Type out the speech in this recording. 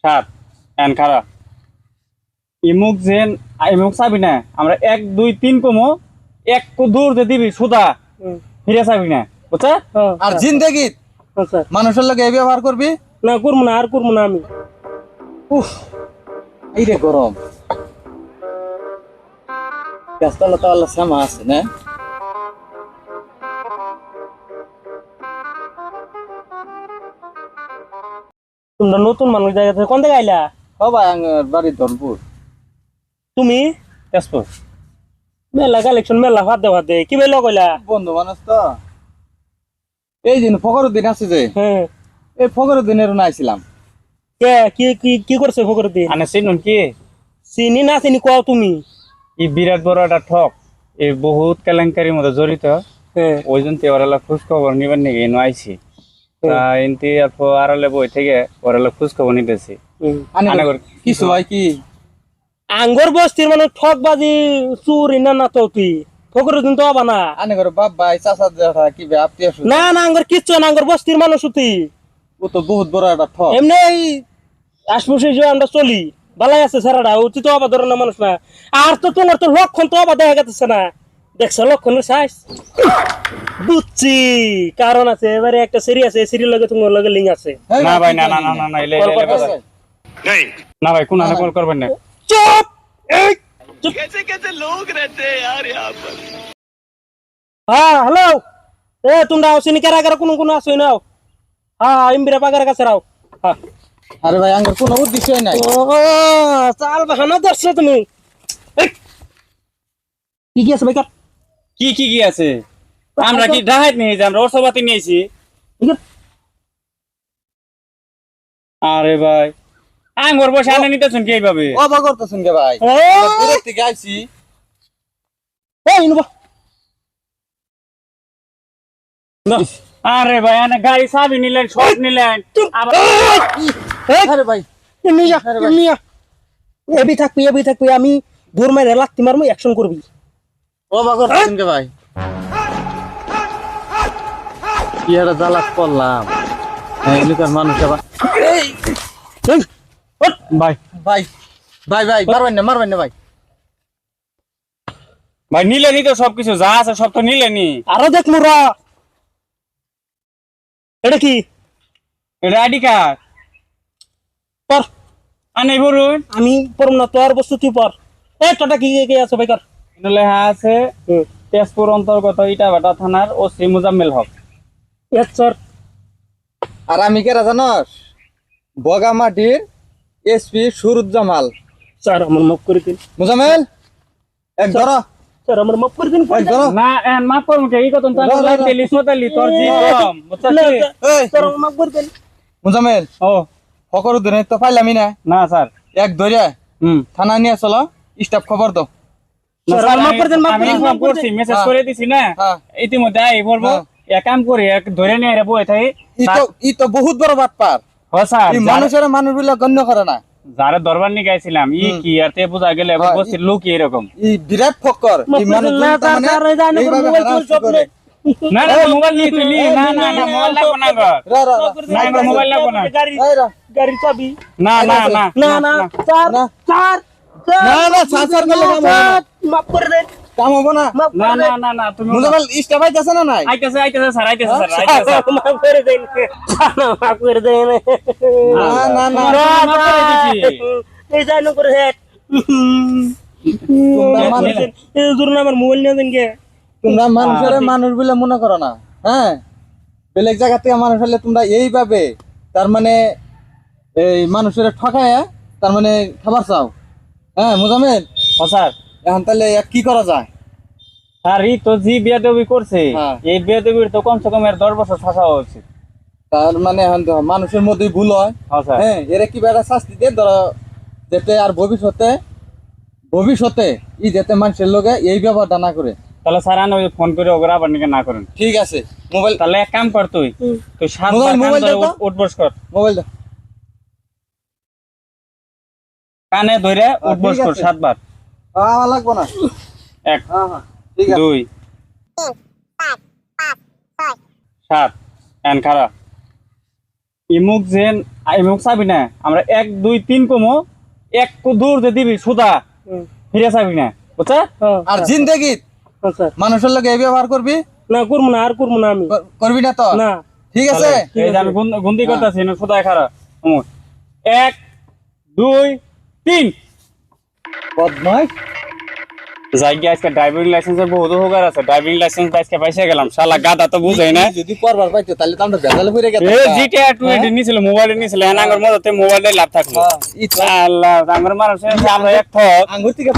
সাত এন খারা ইমুক যেন ইমুক চাবি না আমরা 1 2 3 কমো এক দূর যে দিবি সুদা ফিরে চাবি না বুঝছা আর জিন্দেগি স্যার মানুষের লগে এই ব্যবহার করবি না করবো না আর করবো না আমি উফ এই রে গরম গাছতলা তো আল্লাহ সামা আছে না তোমরা নতুন মানুষ জায়গা থেকে কোন থেকে আইলা সবাই আঙ্গের বাড়ি ধরপুর তুমি তেজপুর মেলা কালেকশন মেলা ভাত দে কি বেলা কইলা বন্ধু মানুষ তো এই দিন ফকরুদ্দিন আছে যে হ্যাঁ এই ফকরুদ্দিনের না আইছিলাম কে কি কি কি করছে ফকর দি আনে চিনুন কি চিনি না চিনি কও তুমি ই বিরাট বড় একটা ঠক এই বহুত কেলেঙ্কারির মধ্যে জড়িত হ্যাঁ ওই জন্য ওরালা খোঁজ খবর নিবার নাকি এনে আইছি তা ইনতি আড়ালে বই থেকে ওরালা খোঁজ খবর নিতেছি আনে কিছু হয় কি আঙ্গর বস্তির মানে ঠকবাজি চুর ইনা না তো তুই ফকর দিন তো হবা না আনে করে বাপ ভাই চাচা দেখা কি বে আপনি আসুন না না আঙ্গর কিচ্ছু না আঙ্গর বস্তির মানুষ তুই ও তো বহুত বড় একটা ঠক এমনি এই আশপাশে যে আমরা চলি বালাই আছে সারাটা ও তুই তো হবা ধরে না মানুষ না আর তো তোমার তো লক্ষণ তো হবা দেখা গেছে না দেখছো লক্ষণের সাইজ বুঝছি কারণ আছে এবারে একটা সিরি আছে সিরির লগে তোমার লগে লিঙ্ক আছে না ভাই না না না না না কল করতেছে। না ভাই কোন কল করবেন না চুপ এই চুপ कैसे कैसे लोग रहते हैं यार यहाँ पर। হ্যাঁ হ্যালো এ তোমরা আসেনি কারা কারা কোন কোন আসো নাও হ্যাঁ ইমবিরা পাগার কাছে রাও হ্যাঁ আরে ভাই আঙ্গের কোনো উদ্দেশ্য নাই ও চাল বাহানা ধরছো তুমি এই, কি কি আছে ভাই কর কি কি কি আছে আমরা কি ডাহাত নিয়ে যে আমরা অর্থপাতি নিয়েছি আরে ভাই আঙ্গুর বসে আনে নিতেছেন কি এইভাবে অবাক করতেছেন কে ভাই দূরের থেকে আইছি এই ইনবা আরে ভাই আনে গাড়ি চাবি নিলেন সব নিলেন আবার আরে ভাই মিয়া মিয়া এবি থাকবি আমি দূর মাইরে লাত্তি মারমু অ্যাকশন করবি অবাক করতেছেন কে ভাই কি একটা জ্বালাত করলাম এলাকার মানুষ আবার এই ওঠ ভাই ভাই ভাই ভাই মারবেন না ভাই ভাই নিলেনি তো সবকিছু যা আছে সব তো নিলেনি আরো দেখ মোরা এটা কি এটা আইডি কার্ড পর আনে বলুন আমি পরম না তোর বস্তু তুই পর এই তোটা কি কি আছে ভাই কর এটা লেখা আছে তেজপুর অন্তর্গত ইটাভাটা থানার ওসি মুজাম্মেল হক এত স্যার আর আমি কেরা জানস বগামাটির এসপি সুরুজ্জামাল স্যার আমার মাফ করে দিন মুজাম্মেল এক ধরো স্যার আমার মাফ করে দিন এক ধরো না এন মাফ করুন কে এই কথা তাহলে লাইন তেলি সোতালি তোর জি কম বুঝছিস এই স্যার আমার মাফ করে দিন মুজাম্মেল ও ফকরুদ্দিন তো পাইলামই না না স্যার এক ধরে থানা নিয়ে চলো স্টাফ খবর দাও না স্যার, স্যার মাফ করে দেন, মাফ আমি করে দেন, ইনফর্ম মাফ করে করছি দেন। মেসেজ হ্যাঁ। করে দিছি না হ্যাঁ। ইতিমধ্যে আই বলবো হ্যাঁ। এক কাম করি এক ধরে নিয়ে রে বই থাই ই তো বহুত বড় বাটপার হ স্যার এই মানুষগুলো গণ্য করে না যারা দরবার নিয়ে গেছিলাম ই কি আর তে বুঝা গেলে হ্যাঁ, বসে লোক এরকম এই বিরাট ফক্কর মাফ এই করে দেন, মানুষগুলো না, তার মানে স্যার, এই জানো এইভাবে মোবাইল harass সব করে। না না মোবাইল নিয়ে তুই নি না না না মোবাইল লাগবো না গো রা, রা, রা। মাফ করে দেন, না, মাফ করে দেন, মোবাইল লাগবো না। গাড়ি এই রা। গাড়ি চাবি না না না না না স্যার না। স্যার না, না, স্যার, স্যার বলে কাম হবে না। স্যার, মাফ করে দেন কাম হবো না মাফ না করে না দেন না না তুমি মুজাম্মেল স্টাফ আইতাছে না নাই আইতেছে আইতেছে স্যার আইতেছে স্যার আইতেছে স্যার, মাফ করে দেন মাফ করে দেন না না না মাফ করে দিছি। এই জানো করে হেড তোমরা মানুষ- এই জন্য আমার মোবাইল নিয়ে দেন কে তোমরা মানুষের মানুষ বলে মনে করো না হ্যাঁ বেলেগ জায়গা থেকে মানুষ হলে তোমরা এইভাবে তার মানে এই মানুষের ঠকায় তার মানে খাবার চাও হ্যাঁ মুজাম্মেল ও স্যার এখন তাহলে কি করা যায় স্যার ই তো জি বিয়াদবি করছে হ্যাঁ। এই বিয়াদবির তো কমসে কম এর 10 বছর শাসা হওয়া উচিত তার মানে এখন তো মানুষের মধ্যেই ভুল হয় হ্যাঁ স্যার হ্যাঁ এরা কি বেড়া শাস্তি দিয়ে ধরো যাতে আর ভবিষ্যতে যাতে মানুষের লোকে এই ব্যবহারটা না করে তাহলে স্যার আনো ফোন করে ওগুলো আবার নাকি না করেন ঠিক আছে মোবাইল তাহলে এক কাম কর তুই তুই মোবাইল দাও তো। উঠবস কর মোবাইল দাও কানে ধরে উঠবস ঠিক কর আছে। 7 বার আমার লাগবো না 1 হ্যাঁ হ্যাঁ ঠিক আছে 2 7 এন খারা ইমুক চাবি না আমরা 1 2 3 কমো এক দূর যে দিবি সুদা ফিরে চাবি না বুঝছা আর জিন্দেগি স্যার মানুষের লগে এই ব্যবহার করবি না করবো না আর করবো না আমি করবি না তো না ঠিক আছে এই যে আমি গুন্দি করতেছি না সুদা খারা 1 2 3 বদমাইশ যাইগে আজকে ড্রাইভিং লাইসেন্সের বহুত হোগার আছে ড্রাইভিং লাইসেন্স আজকে পাইছে গেলাম শালা গাদা তো বুঝাই না যদি করবার পাইতো তাহলে তো আমরা ভেজালে পড়ে গেতাম এ জিটা 20 নিছিল মোবাইলে নিছিল এনাঙ্গর মধ্যে মোবাইলে লাভ থাকলো হ্যাঁ, ই তো আল্লাহ আমার মানুষ আমরা এক ঠক আঙ্গুর থেকে